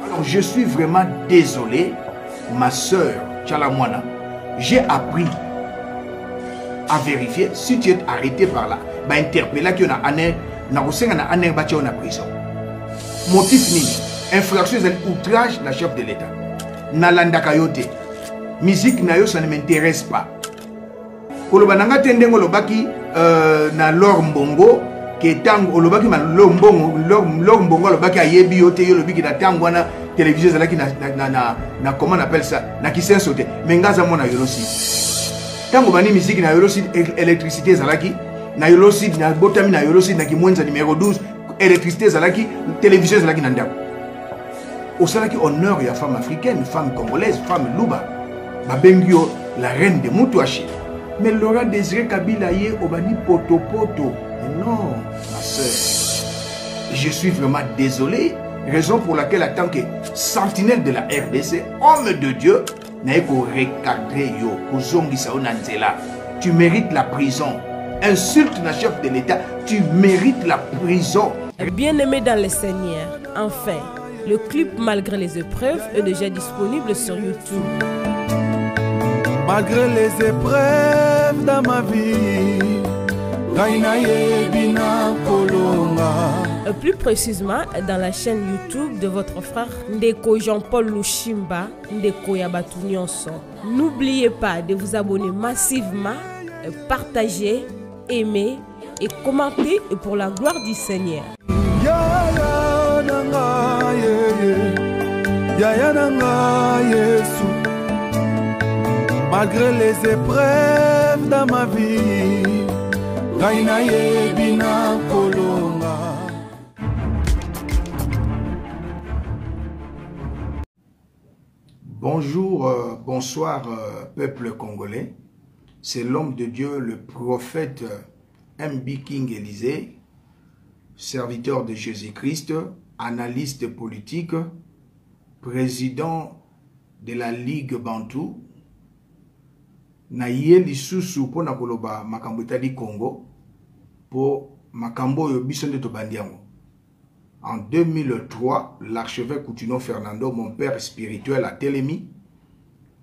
Alors je suis vraiment désolé, ma soeur Tchalamwana. J'ai appris à vérifier si tu es arrêté par là. Bah interpellé qui on a année, na kosenga na année ba en prison. Motif nini? Infraction de outrage la chef de l'État. Nalanda kayote. Musique na yo ça ne m'intéresse pas. Koloba nanga tendengo lobaki na Lor Mbongo ke tango lobaki man Lor Mbongo lobaki ayebi yote yo lobiki na tango wana télévision zalaki na comment on appelle ça na kisenso te mengaza mona yolosi. Tango bani musique na yolosi électricité zalaki na yolosi na botami na yolosi na kimwenza numéro 12 électricité zalaki télévision zalaki na ndako. Au salaki honneur ya femme africaine, femme congolaise, femme Luba. Babengio la reine de Moutouachi. Mais Laurent Désiré Kabila yé obani poto poto. Mais non, ma soeur. Je suis vraiment désolé. Raison pour laquelle, en tant que sentinelle de la RDC, homme de Dieu, n'a pas recadré yo, tu mérites la prison. Insulte le chef de l'État, tu mérites la prison. Bien-aimé dans le Seigneur, enfin, le clip Malgré les épreuves est déjà disponible sur YouTube. Malgré les épreuves dans ma vie, plus précisément dans la chaîne YouTube de votre frère Ndeko Jean-Paul Lushimba, Ndeko Yabatu Nyonso. N'oubliez pas de vous abonner massivement, partager, aimer et commenter pour la gloire du Seigneur. Malgré les épreuves dans ma vie, bonjour, bonsoir peuple congolais. C'est l'homme de Dieu, le prophète M.B. King Élysée, serviteur de Jésus-Christ, analyste politique, président de la Ligue Bantou. Na yeli susu po na koloba makambo etali Congo po makambo yo biso nde tobandiango. En 2003, l'archevêque Coutinho Fernando, mon père spirituel à Télémi,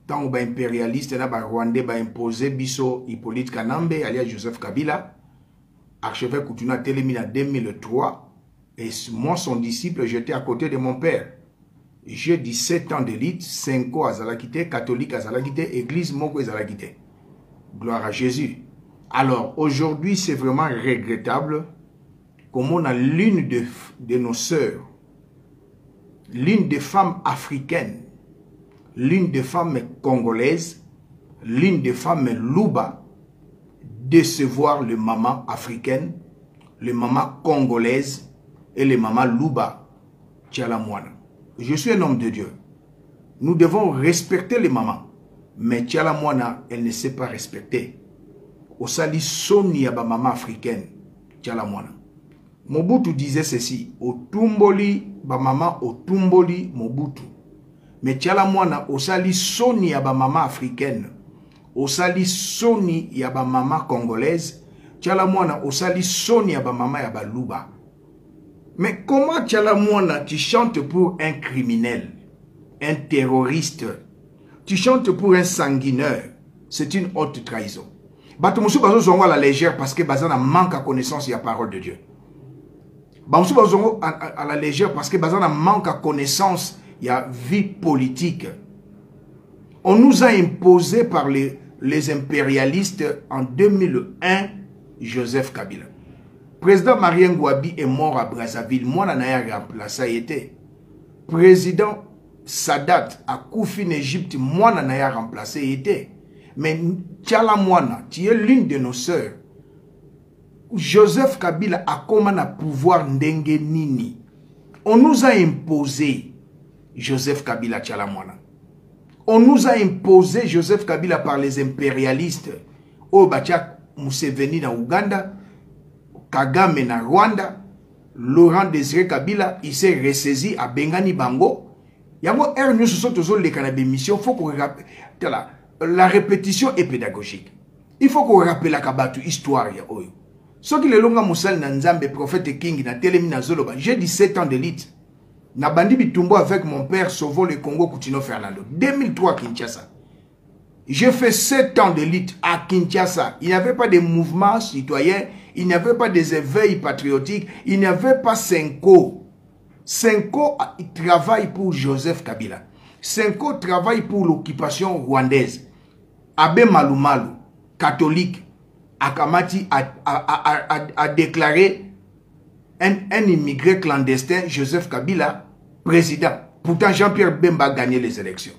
tant ba impérialiste na ba Rwandais ba imposé biso Hippolyte Kanambe alias Joseph Kabila, archevêque Coutinho à Télémi en 2003 et moi son disciple j'étais à côté de mon père. J'ai 17 ans d'élite, 5 ans à Zalakité, catholique à Zalakité, église Moko à Zalakité. Gloire à Jésus. Alors, aujourd'hui, c'est vraiment regrettable comme on a l'une de nos sœurs, l'une des femmes africaines, l'une des femmes congolaises, l'une des femmes Luba, décevoir les mamans africaines, les mamans congolaises et les mamans Luba, Tchalamwana. Je suis un homme de Dieu. Nous devons respecter les mamans. Mais Tchalamwana, elle ne sait pas respecter. Osali soni ya ba maman africaine. Tchalamwana. Mobutu disait ceci. Otumboli ba maman otumboli Mobutu. Mais Tchalamwana, osali soni ya ba maman africaine. Osali soni ya ba maman congolaise. Tchalamwana, osali soni ya ba maman ya ba Luba. Mais comment Tchalamwana, tu chantes pour un criminel, un terroriste, tu chantes pour un sanguinaire, c'est une haute trahison. Batumoussou bazo zongo à la légère parce que bazana manque à connaissance de la parole de Dieu. Batumoussou bazo zongo à la légère parce que bazana manque à connaissance de la vie politique. On nous a imposé par les impérialistes en 2001 Joseph Kabila. Président Marien Ngouabi est mort à Brazzaville. Moi, je n'ai remplacé. Été. Président Sadat a Koufi en Égypte. Moi, je n'ai remplacé. Été. Mais Tchalamwana, tu es l'une de nos sœurs. Joseph Kabila a comment un pouvoir ndenge nini. On nous a imposé Joseph Kabila Tchalamwana. On nous a imposé Joseph Kabila par les impérialistes. Au Bachak Museveni na Ouganda. Kagame na Rwanda, Laurent Désiré Kabila, il s'est ressaisi à Bengani Bango. Yango nous sommes tous les canaux d'émission. Faut qu'on rappelle. La répétition est pédagogique. Il faut qu'on rappelle la kabatu histoire ya oyo. Ce qui le longa musal na nzambe prophète King na Télémi na Zoloba. J'ai 17 ans d'élite. Nabandi Bitumbo avec mon père Sauvons le Congo Coutinho Fernando. 2003 Kinshasa. J'ai fait 7 ans de lutte à Kinshasa. Il n'y avait pas de mouvement citoyen, il n'y avait pas des éveils patriotiques, il n'y avait pas Senko. Senko travaille pour Joseph Kabila. Senko travaille pour l'occupation rwandaise. Abe Malumalu, catholique, Akamati a déclaré un immigré clandestin, Joseph Kabila, président. Pourtant, Jean-Pierre Bemba a gagné les élections.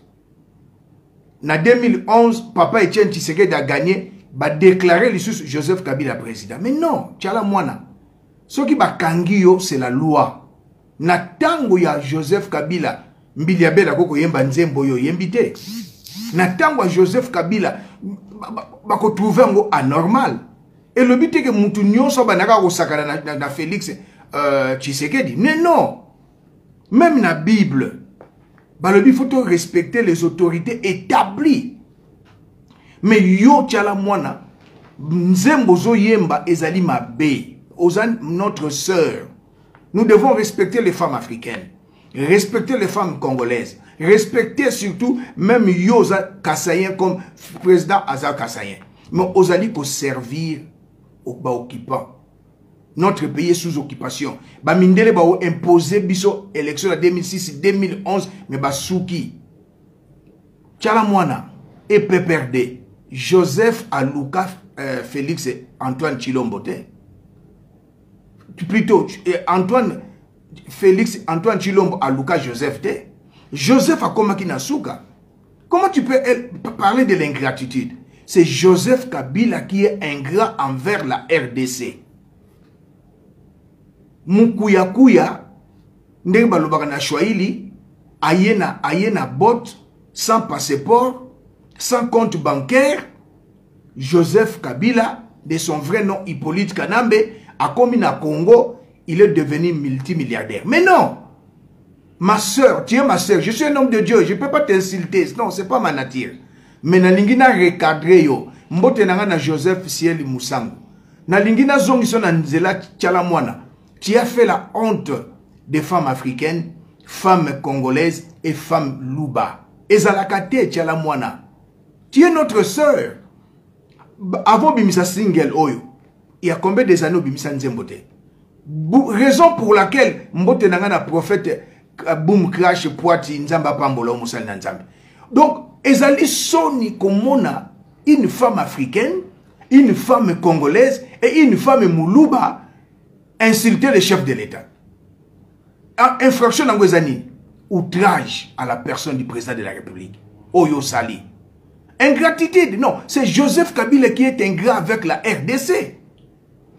En 2011, Papa Etienne Tshisekedi a gagné, a déclaré Joseph Kabila président. Mais non, Tchala Mwana. Ce qui va kangio, c'est la loi. Na tango ya Joseph Kabila, Mbiliabela koko yemba nzembo yo yembite. Na tango ya Joseph Kabila, bako trouver ngo anormal. Et le but est que mutu nyonso banaka ko sakana na Félix Tshisekedi. Mais non. Même na Bible, il faut respecter les autorités établies. Mais yo tchala mwana, nzembo zo yemba ezali mabe. Notre sœur. Nous devons respecter les femmes africaines. Respecter les femmes congolaises. Respecter surtout même Yosa Kassayen comme président Azar Kassayen. Mais ozali pour servir aux occupants. Notre pays est sous occupation. Mindele ba imposer biso élection en 2006, 2011, mais souki. Tchalamwana et PPRD. Joseph Aluka Félix Antoine Chilombote. Plutôt Antoine Félix Antoine Chilombo Aluka Joseph T. Joseph a komaki nasuka. Comment tu peux parler de l'ingratitude? C'est Joseph Kabila qui est ingrat envers la RDC. Mukuya ndenge balobaka na Swahili ayena bot sans passeport, sans compte bancaire. Joseph Kabila, de son vrai nom Hippolyte Kanambe, a commis na Congo, il est devenu multimilliardaire. Mais non, ma soeur, tu es ma soeur, je suis un homme de Dieu, je ne peux pas t'insulter, non, c'est pas ma nature. Mais na lingina recadré yo, mbote nanga na Joseph Sieli Musango. Na lingina zongi son na nzela Tchalamwana. Tu as fait la honte des femmes africaines, femmes congolaises et femmes louba. Ezalakate Tchalamwana. Tu es notre sœur. Avant Bimisa Single Oyo, il y a combien des années Bimisa Nzembote? Raison pour laquelle Mbote Nangana prophète Boom Crash Poiti Nzamba Pambola Moussal Nanzambe. Donc, Ezali Soni Komona, une femme africaine, une femme congolaise et une femme moulouba insulter le chef de l'État. Infraction d'Angozani, outrage à la personne du président de la République. Oyo Sali. Ingratitude, non, c'est Joseph Kabila qui est ingrat avec la RDC.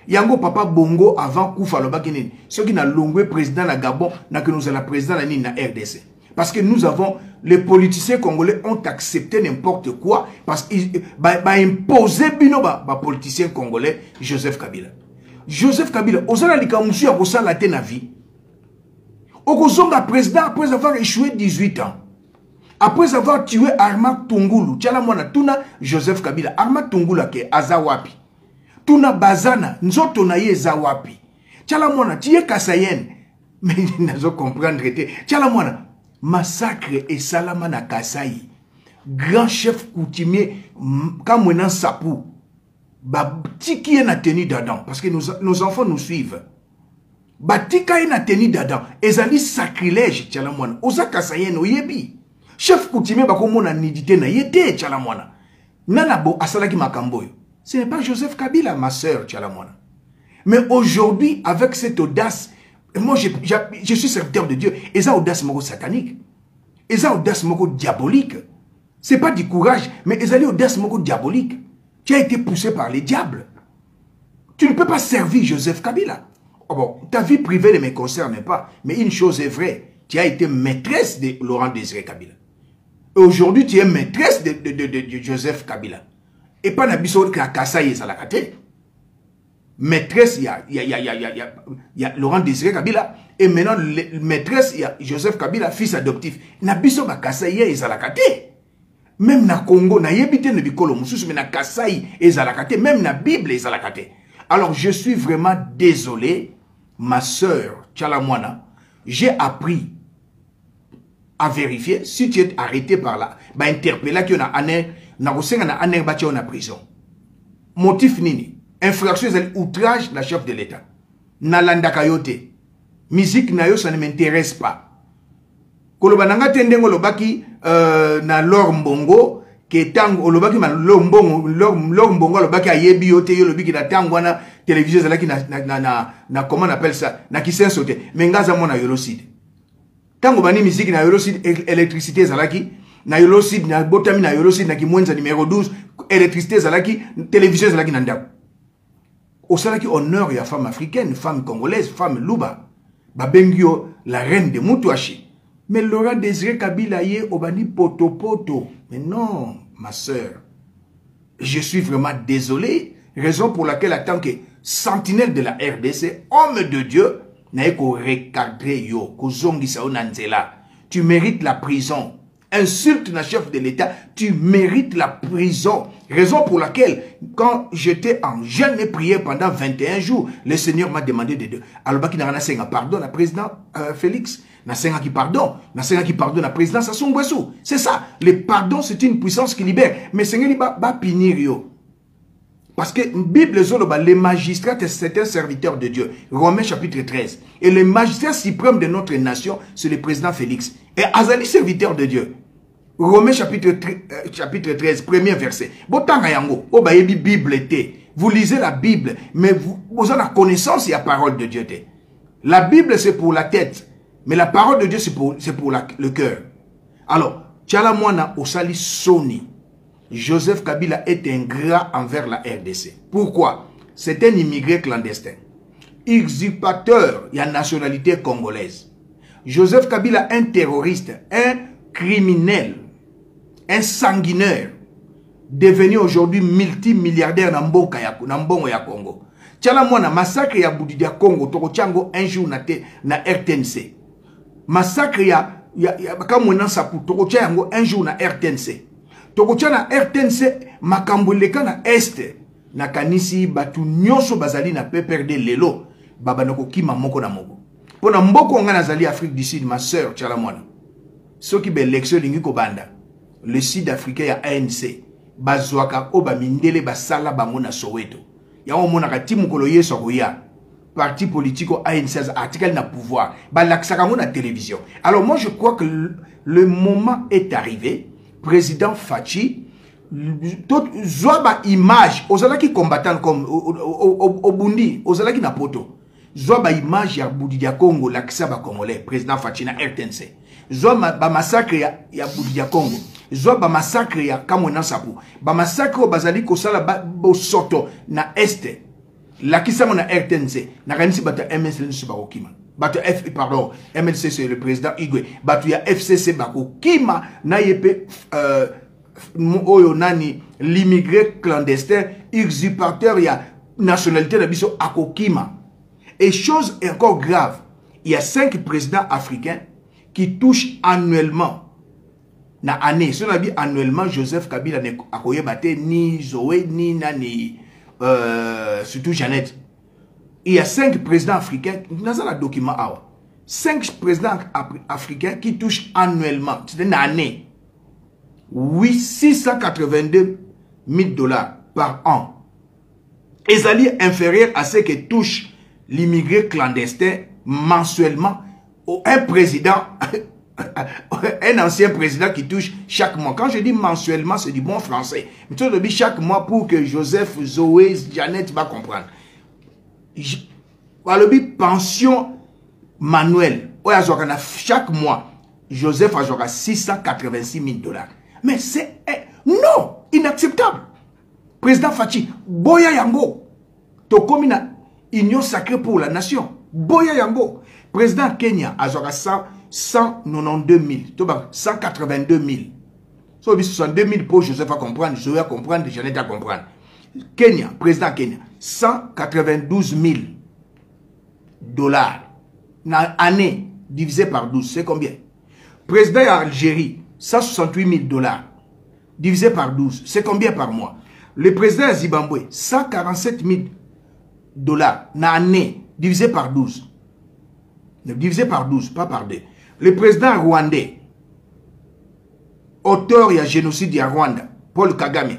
Yango papa Bongo avant Koufa Lobakinin. Ceux qui n'ont longé président na Gabon, n'a que nous sommes la président na RDC. Parce que nous avons, les politiciens congolais ont accepté n'importe quoi parce qu'ils imposaient bino ba politicien congolais Joseph Kabila. Joseph Kabila, osana likamusu ya kosala te na vie. Okozonga président après avoir échoué 18 ans. Après avoir tué Arma Tungulu, tchala mwana tuna Joseph Kabila, Arma Tungulu ke azawapi. Tuna bazana, nzoto na ye zawapi. Tchala mwana, tiye Kassayen. Mais nazo comprendre te. Tchala mwana, massacre et salama na Kasai. Grand chef coutumier, kamwenan sapou. Batiki est na tenue d'Adam. Parce que nos enfants nous suivent. Batika est na tenue d'Adam. Ezali sacrilège, tchala mwana. Oza Kassayen oyebi. Chef coutumier bakomo na nidité na yete tchala mwana. Nanabo asalaki makamboyo. Ce n'est pas Joseph Kabila, ma soeur, tchala mwana. Mais aujourd'hui, avec cette audace, moi je suis serviteur de Dieu. Et ça audace moko satanique. Et ça audace moko diabolique. C'est pas du courage, mais ezali audace moko diabolique. Tu as été poussé par les diables. Tu ne peux pas servir Joseph Kabila. Oh bon, ta vie privée ne me concerne pas. Mais une chose est vraie. Tu as été maîtresse de Laurent Désiré Kabila. Et aujourd'hui, tu es maîtresse de Joseph Kabila. Et pas Nabiso Kassaye Zalakate. Maîtresse, il y a Laurent Désiré Kabila. Et maintenant, maîtresse, il y a Joseph Kabila, fils adoptif. Nabiso Kassaye Zalakate. Même na Congo, na yebite ne bikolo mususu, mais na Kasai et Zalakate, même na Bible et Zalakate. Alors je suis vraiment désolé, ma soeur Tchalamwana, j'ai appris à vérifier. Si tu es arrêté par là, bah interpellé qui on a année, na année bâti en prison. Motif nini? Infraction de outrage la chef de l'État. Nalanda kayote. Musique na yo ça ne m'intéresse pas. Kolobananga tendengo lobaki na Lor Mbongo ke tango olobaki man Lor Mbongo lobaki ayebi yote yo lobiki na tango na télévision zalaki na comment on appelle ça na kisen sauté mengaza mona yoloside. Tango bani musique na yoloside électricité zalaki na yoloside na botami na yoloside na kimwenza numéro 12 électricité zalaki télévision zalaki na ndako. Au salaki honneur ya femme africaine, femme congolaise, femme Luba. Babengio la reine de Moutouachi. Mais Laura Désiré Kabila yé obani poto poto. Mais non, ma sœur. Je suis vraiment désolé. Raison pour laquelle, en tant que sentinelle de la RDC, homme de Dieu, n'a qu'au recadrer yo, qu'au zongi sao nanzela. Tu mérites la prison. Insulte la chef de l'État, tu mérites la prison. Raison pour laquelle, quand j'étais en jeûne et prière pendant 21 jours, le Seigneur m'a demandé de deux. Alors, il n'a pardon à président Félix. N'a qui pardon. N'a qui pardonne à président Sassou Nguesso. C'est ça. Le pardon, c'est une puissance qui libère. Mais Seigneur, il va punir yo. Parce que la Bible, les magistrats, c'est un serviteur de Dieu. Romains chapitre 13. Et le magistrat suprême de notre nation, c'est le président Félix. Et Azali, serviteur de Dieu. Romains chapitre 13, premier verset. Vous lisez la Bible, mais vous avez la connaissance et la parole de Dieu. La Bible, c'est pour la tête. Mais la parole de Dieu, c'est pour le cœur. Alors, Tchala Mwana Osali Soni. Joseph Kabila est ingrat envers la RDC. Pourquoi? C'est un immigré clandestin. Usurpateur, il y a nationalité congolaise. Joseph Kabila, un terroriste, un criminel, un sanguinaire, devenu aujourd'hui multimilliardaire dans Mbongo ya Congo. Tchala Mwana, massacre ya Boudidia Congo, Toko Tchango, un jour na RTNC. Massacre ya Kamouena Sapu, Toko Tchango, un jour na RTNC. Tokotia na RTNC makambo leka na este na kanisi batu nyonso bazali na pe perde lelo baba noko kima moko na moko pona mboko nga nazali Afrique du Sud ma sœur Tchala Mwana soki be élection lingi ko banda le sud africain ya ANC bazwaka oba mindele basala bango na Soweto ya omona ka timu kolo yeso koya parti politique ANC article na pouvoir balakisaka ngo na télévision. Alors moi je crois que le moment est arrivé. Président Fachi, Zoaba image, Ozalaki combattant comme au Bundi, Ozalaki na poto. Zoaba image ya Boudidia Congo, la Kisaba Congolais, président Fachi na RTNC. Zoaba massacre ya Boudidia Congo. Zoaba massacre ya Kamwena Sapu. Ba massacre au Bazali Kosala Bosoto na Este. La Kisama na RTNC. Na kanisi bata MSL Subarokima. Batu pardon, MLC c'est le président Igwe. Batu ya FCC bako kima na yepe oyo nani l'immigré clandestin usurpateur ya nationalité de biso akokima. Et chose encore grave, il y a 5 présidents africains qui touchent annuellement na année. Si on a dit annuellement Joseph Kabila ne akoye bate ni Zoé ni nani surtout Jeannette. Il y a 5 présidents africains, dans un document, 5 présidents africains qui touchent annuellement, c'est une année, 682 000 $ par an. Et ça est inférieur à ce que touche l'immigré clandestin mensuellement. Un président, un ancien président qui touche chaque mois. Quand je dis mensuellement, c'est du bon français. Mais tu dis chaque mois pour que Joseph, Zoé, Jeannette va comprendre. Pension manuelle. Chaque mois, Joseph a 686 000 $. Mais c'est non, inacceptable. Président Fachi, Boya Yango, Tokomina, Union sacrée pour la nation. Boya Yango, président Kenya a 192 000, 182 000. So, 62 000 pour Joseph à comprendre, Zoé à comprendre, Jeannette à comprendre. Kenya, président Kenya, 192 000 $. Dans année, divisé par 12, c'est combien? Président d'Algérie, 168 000 $. Divisé par 12, c'est combien par mois? Le président de Zimbabwe, 147 000 $. Dans année, divisé par 12. Divisé par 12, pas par 2. Le président rwandais, auteur du génocide du Rwanda, Paul Kagame,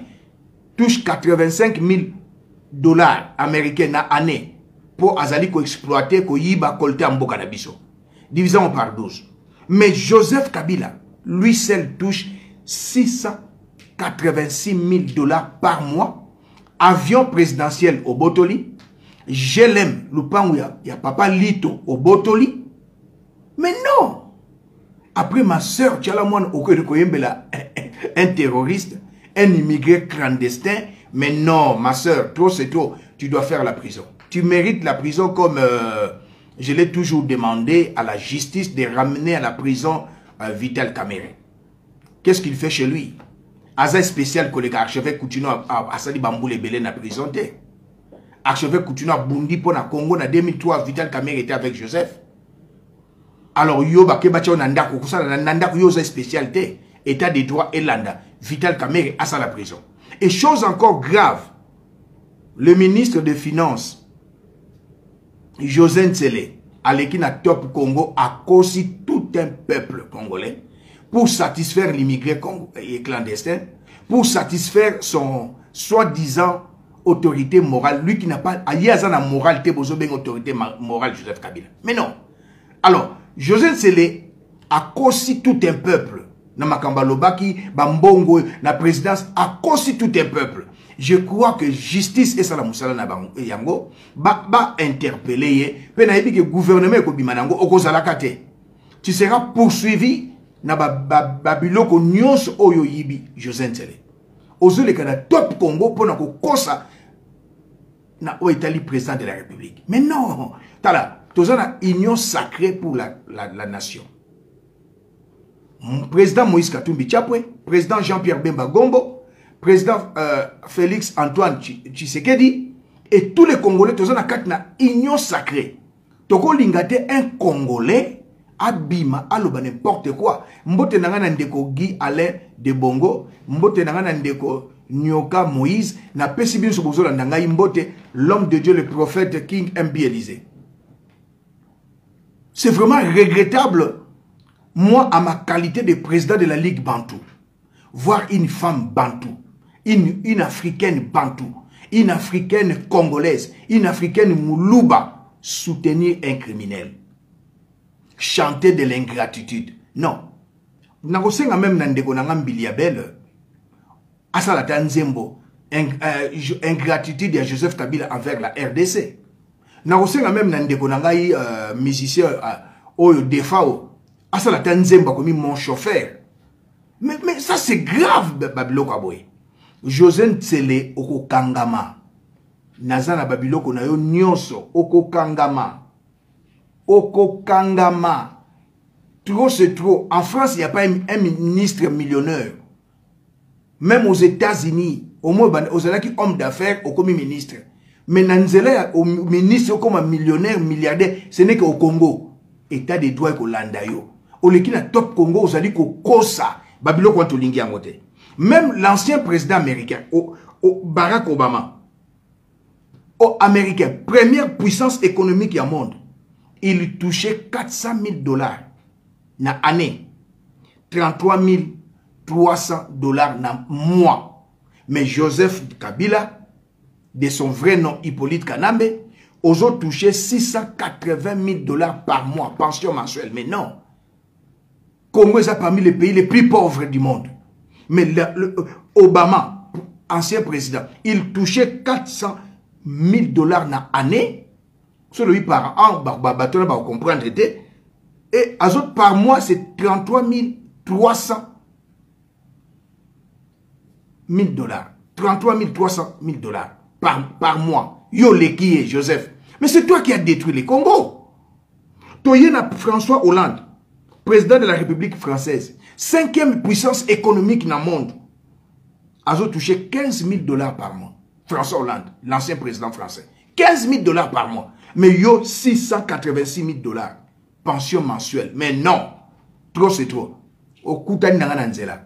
touche 85 000 dollars américains à année pour Azali ko exploiter, ko yiba kolté en boka na biso. Divisons par 12. Mais Joseph Kabila, lui seul touche 686 000 dollars par mois. Avion présidentiel au Botoli. GLM, Lupangouya, il y a Papa Lito au Botoli. Mais non! Après ma soeur, tu as la moine au un terroriste, un immigré clandestin. Mais non, ma soeur, trop c'est trop. Tu dois faire la prison. Tu mérites la prison comme je l'ai toujours demandé à la justice de ramener à la prison Vital Kamerhe. Qu'est-ce qu'il fait chez lui? Aza spécial collègue archevêque continue à Sali Bamboule Belé na prison. Archevêque continue à Bundi pour na Congo na 2003. Vital Kamerhe était avec Joseph. Alors yo ba kebacha nandako kusala nandako yo za spécialité état des droits et landa Vital Kamerhe à la prison. Et chose encore grave, le ministre des Finances José Ntsele Alekina Top Congo a caussé tout un peuple congolais pour satisfaire l'immigré clandestin, pour satisfaire son soi-disant autorité morale, lui qui n'a pas la moralité, autorité morale Joseph Kabila. Mais non. Alors, José Ntsele a caussé tout un peuple. Namakamba Lobaki, Bambongo, la présidence a caussé tout un peuple. Je crois que justice et Salam Moussala Yango va interpeller. Penaïbi que gouvernement ko bimanango okozalakate. Tu seras poursuivi na babiloko nyos oyo yibi José Ntsele. Ozole kana top Congo pour na ko kosa na o Italie président de la République. Mais non, tala tozana union sacrée pour la nation. Président Moïse Katumbi Tchapwe, président Jean-Pierre Bemba Gombo, président Félix Antoine Tshisekedi et tous les Congolais, tous na union sacrée. Toko lingate un Congolais abima aloba n'importe quoi. Mbote nangana ndeko Guy Alain de Bongo, mbote nangana ndeko Nyoka Moïse, na pesibin sobozola nangai mbote l'homme de Dieu, le prophète King M.B. Élysée. C'est vraiment regrettable. Moi, à ma qualité de président de la Ligue Bantou, voir une femme Bantou, une africaine Bantou, une africaine congolaise, une africaine Moulouba soutenir un criminel, chanter de l'ingratitude. Non. Nakosenga même nandeko nangam biliabel, asalata nzembo, ingratitude de Joseph Kabila envers la RDC. Nakosenga même nandeko nangai musicien oyo defao. Asa la tanzemba comme mon chauffeur. Mais ça c'est grave, Babiloko Aboye. José Ntsele oko kangama. Nazana Babiloko na yo nyonso oko kangama. Oko kangama. Trop c'est trop. En France, il n'y a pas un ministre millionnaire. Même aux États-Unis, au moins aux États-Unis, homme d'affaires, au comme ministre. Mais Nanzele, au ministre, comme un millionnaire, milliardaire, ce n'est qu'au Congo. État des droits au Landayo. Au Lekina Top Congo, vous allez qu'au Kosa, Babylone contre Lingi Angote. Même l'ancien président américain, au Barack Obama, au Américain, première puissance économique du monde, il touchait 400 000 dollars na année, 33 300 dollars na mois. Mais Joseph Kabila, de son vrai nom Hippolyte Kanambe, aux autres touché 680 000 dollars par mois, pension mensuelle. Mais non. Congo est parmi les pays les plus pauvres du monde. Mais Obama, ancien président, il touchait 400 000 dollars par année. Celui par an, Barbaton va comprendre. Et à autres par mois, c'est 33 300 000 dollars. 33 300 000 dollars par mois. Yo Lekiye, Joseph. Mais c'est toi qui as détruit les Congo. Toyena François Hollande, président de la République française, 5e puissance économique dans le monde, a touché 15 000 dollars par mois. François Hollande, l'ancien président français. 15 000 dollars par mois. Mais yo 686 000 dollars. Pension mensuelle. Mais non. Trop c'est trop. Au Koutani Nangananzela.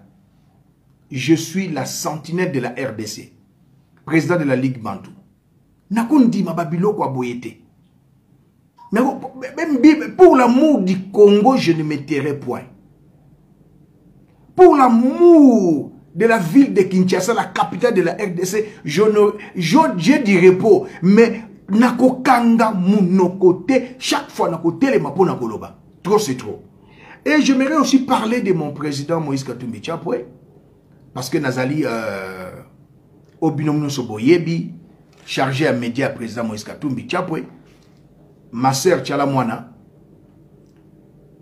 Je suis la sentinelle de la RDC. Président de la Ligue Bantou. Nakundi ma Babiloko aboyete. Pour l'amour du Congo, je ne me tairai point. pour l'amour de la ville de Kinshasa, la capitale de la RDC, j'ai du repos, mais nakokanga mon côté, chaque fois nakote les mapo nakoloba. Trop c'est trop. Et j'aimerais aussi parler de mon président Moïse Katumbi Tchapwe, parce que Nazali Obinomno Soboyebi, chargé à médias président Moïse Katumbi Tchapwe, ma sœur Tchala Mwana,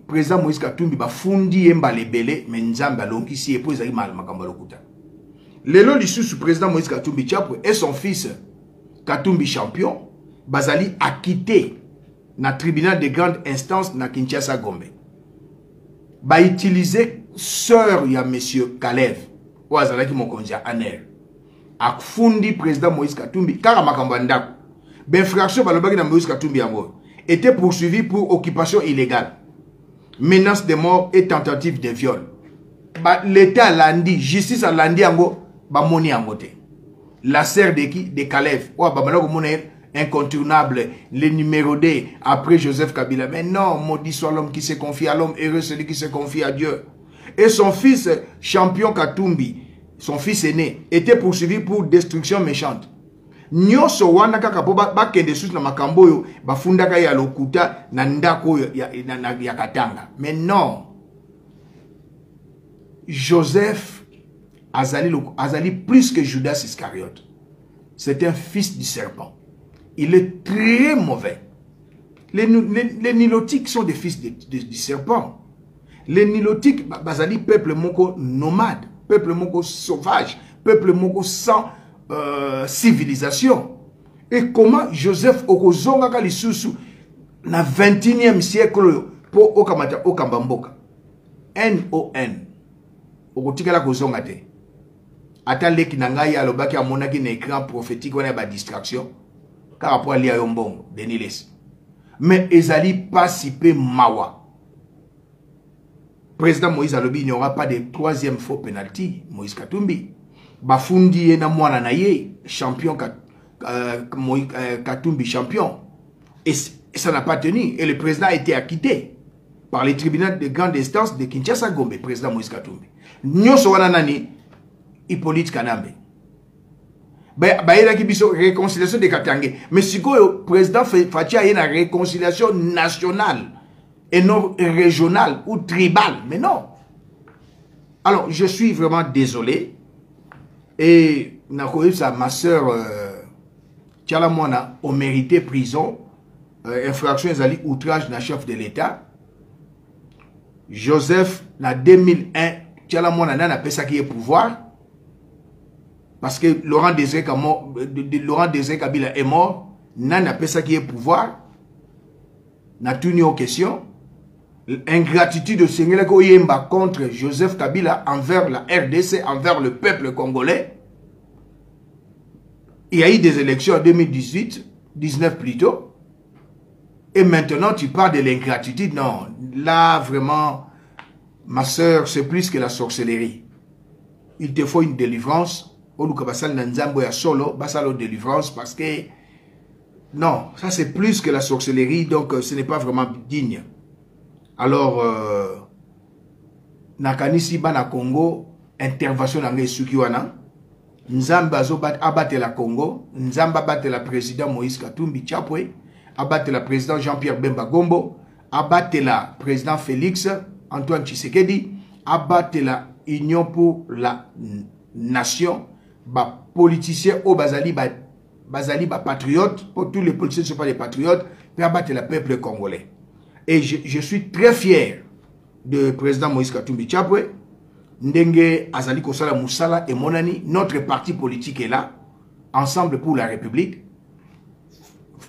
président Moïse Katumbi ba fundi yemba lebele mais nzamba lonki si epo ezali mal makamba lokuta. Lelo lisusu président Moïse Katumbi Tchapwe et son fils Katumbi champion bazali acquitté na tribunal de grande instance na Kinshasa Gombe. Ba utiliser sœur ya monsieur Kalev ou azalaki mokonzi ya Aner. Ak fundi président Moïse Katumbi kaka makamba ndako. Benfraction balobaki na Moïse Katumbi yango était poursuivi pour occupation illégale, menace de mort et tentative de viol. L'État landi, justice a landi ango, ba moni angote. La sœur de qui? De Kalev. Ou ba malako moni incontournable, le numéro 2 après Joseph Kabila. Mais non, maudit soit l'homme qui se confie à l'homme, heureux celui qui se confie à Dieu. Et son fils, champion Katumbi, son fils aîné, était poursuivi pour destruction méchante. Nyoso wana kaka po bakende susu na makambo yo bafundaka ya lokuta na ndako ya Katanga. Mais non. Joseph azali plus que Judas Iscariote. C'est un fils du serpent. Il est très mauvais. Les nilotiques sont des fils du serpent. Les nilotiques bazali peuple moko nomade, peuple moko sauvage, peuple moko sans civilisation. Et comment Joseph okozonga lisusu na 21e siècle pour okamata okambamboka NON okotikala kozonga te ata leki na ngai alobaki amonaki na écran prophétique wana ba distraction car après lia yombongo Deniles mais ezali pas si peu mawa. Président Moïse alobi il n'y aura pas de troisième faux penalty. Moïse Katumbi bafundi na mwana na ye champion Katumbi champion et ça n'a pas tenu et le président a été acquitté par les tribunaux de grande instance de Kinshasa Gombe. Président Moïse Katumbi nyoso wana nani Hippolyte Kanambe bayelaki biso réconciliation de Katange mais sikoyo président Fatia yena réconciliation nationale et non régionale ou tribale. Mais non. Alors je suis vraiment désolé. Et ma soeur Tchala Mwana a mérité prison, infraction ezali outrage na chef de l'État. Joseph, en 2001, Tchala Mwana n'a pas ça qui est pouvoir. Parce que Laurent Désiré Kabila est mort, n'a pas ça qui est pouvoir. N'a tenu aux questions. Ingratitude de Seigneur Koyemba contre Joseph Kabila envers la RDC, envers le peuple congolais. Il y a eu des élections en 2018, 19 plutôt. Et maintenant tu parles de l'ingratitude. Non, là vraiment, ma soeur, c'est plus que la sorcellerie. Il te faut une délivrance. Solo, délivrance parce que non, ça c'est plus que la sorcellerie, donc ce n'est pas vraiment digne. Alors, nakanisi bana Congo, intervention dans les Sukiwana, Nzamba abatte la Congo, Nzamba abatte la président Moïse Katumbi Tchapwe, abatte la président Jean-Pierre Bemba Gombo, abatte la président Félix Antoine Tshisekedi, abatte la Union pour la Nation, ba politiciens au Bazali patriotes, pour tous les politiciens ne sont pas des patriotes, puis abattre le peuple congolais. Et je suis très fier de président Moïse Katumbi Tchapwe, Ndenge Azali Kosala Moussala et Monani, notre parti politique est là, Ensemble pour la République.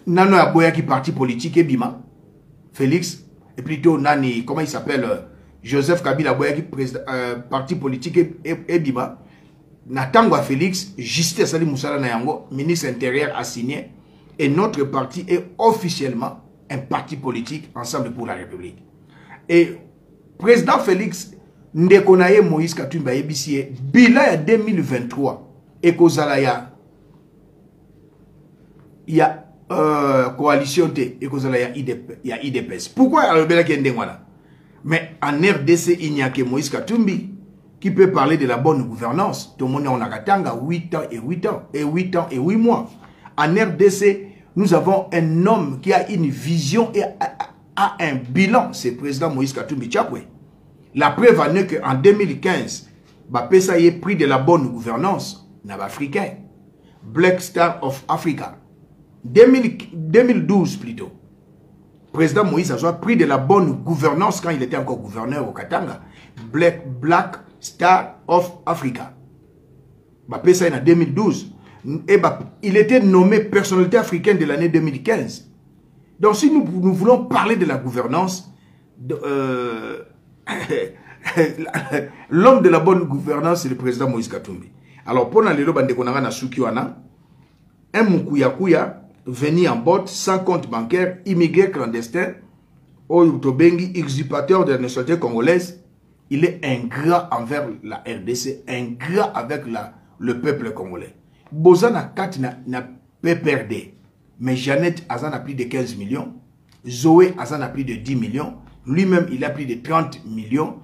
Nano Aboyaki parti politique et Bima, Félix, et plutôt Nani, comment il s'appelle, Joseph Kabila Aboyaki parti politique et Bima. Natangwa Félix, Justin Sali Moussala Nayango, ministre intérieur a signé, et notre parti est officiellement un parti politique Ensemble pour la République. Et président Félix Ndekonaye Moïse Katumbi Ebisie, bila 2023, et Kozalaya, il y a coalition T, et Kozalaya il y a IDPS. Pourquoi alors Bela Kendengwana? Mais en RDC, il n'y a que Moïse Katumbi. qui peut parler de la bonne gouvernance. Tout le monde est en Akatanga, 8 ans et 8 ans, et 8 ans et 8 mois. En RDC, nous avons un homme qui a une vision et a un bilan. C'est le président Moïse Katumbi Chapwe. La preuve en est qu'en 2015, Bapesa y est pris de la bonne gouvernance, africain. Black Star of Africa. 2012 plutôt. Président Moïse a pris de la bonne gouvernance quand il était encore gouverneur au Katanga. Black Star of Africa. Bapesa en 2012. Et il était nommé personnalité africaine de l'année 2015. Donc si nous voulons parler de la gouvernance, l'homme de la bonne gouvernance, c'est le président Moïse Katumbi. Alors pour nous, un Mukuyakuya venu en botte, sans compte bancaire, immigré clandestin, Oyotobengi, usurpateur de la nationalité congolaise, il est ingrat envers la RDC, ingrat avec le peuple congolais. Bozana Kat n'a pas perdu, mais Jeannette Azan a plus de 15 millions, Zoé Azan a plus de 10 millions, lui-même il a plus de 30 millions,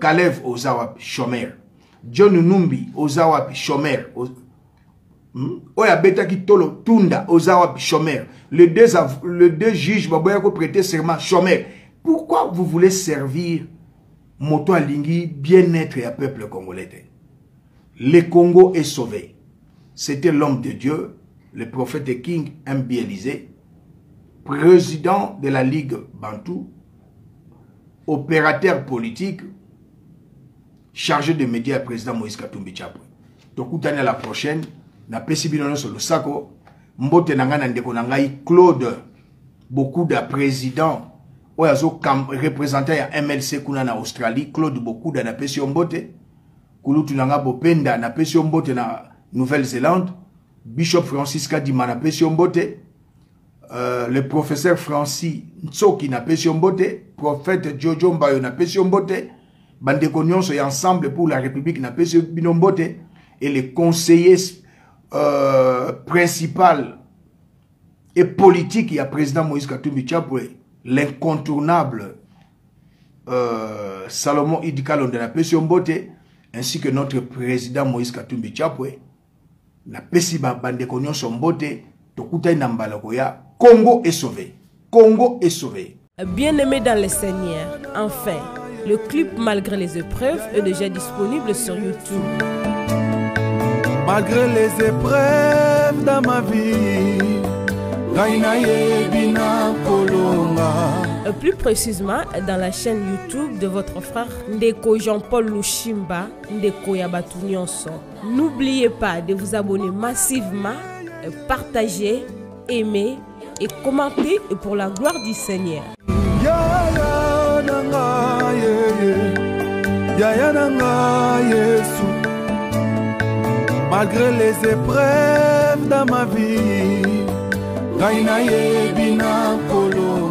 Kalev Ozawa Chomer, John Numbi Ozawa Chomer, Oya Beta Kitolo Tunda Ozawa Chomer, les deux juges Baboyako prêter serment Chomer. Pourquoi vous voulez servir Moto Alingi bien-être et à peuple congolais? Le Congo est sauvé. C'était l'homme de Dieu, le prophète King M.B. Élysée, président de la Ligue Bantou, opérateur politique, chargé de médias, président Moïse Katumbi Chapwe. Donc, à la prochaine, na pesibino sur le sako, mbote nangana ndeko nangai Claude, beaucoup de présidents, oyazo représentant ya MLC kuna na Australie, Claude beaucoup na pesi mbote, kulutu nanga bopenda na pesi mbote na Nouvelle-Zélande, Bishop Francis Kadima na pesi mbote, le professeur Francis Ntsoki na pesi mbote, prophète Jojo Mbayo na pesi mbote, bandeko nyonso ya ensemble pour la République na pesi mbote, et les conseillers principal et politique, il y a président Moïse Katumbi Chapwe, l'incontournable Salomon Idikalo de la Pession Bote, ainsi que notre président Moïse Katumbi Chapwe, la Pesiba Bandekonyon Sombote, Tokuta Nambalakoya, Congo est sauvé. Congo est sauvé. Bien-aimés dans le Seigneur, enfin, le clip Malgré les épreuves est déjà disponible sur YouTube. Malgré les épreuves dans ma vie, plus précisément dans la chaîne YouTube de votre frère Ndeko Jean-Paul Lushimba, Ndeko Yabatunianso. N'oubliez pas de vous abonner massivement, partager, aimer et commenter pour la gloire du Seigneur. Malgré les épreuves dans ma vie, Gaïna Yebina Kolo.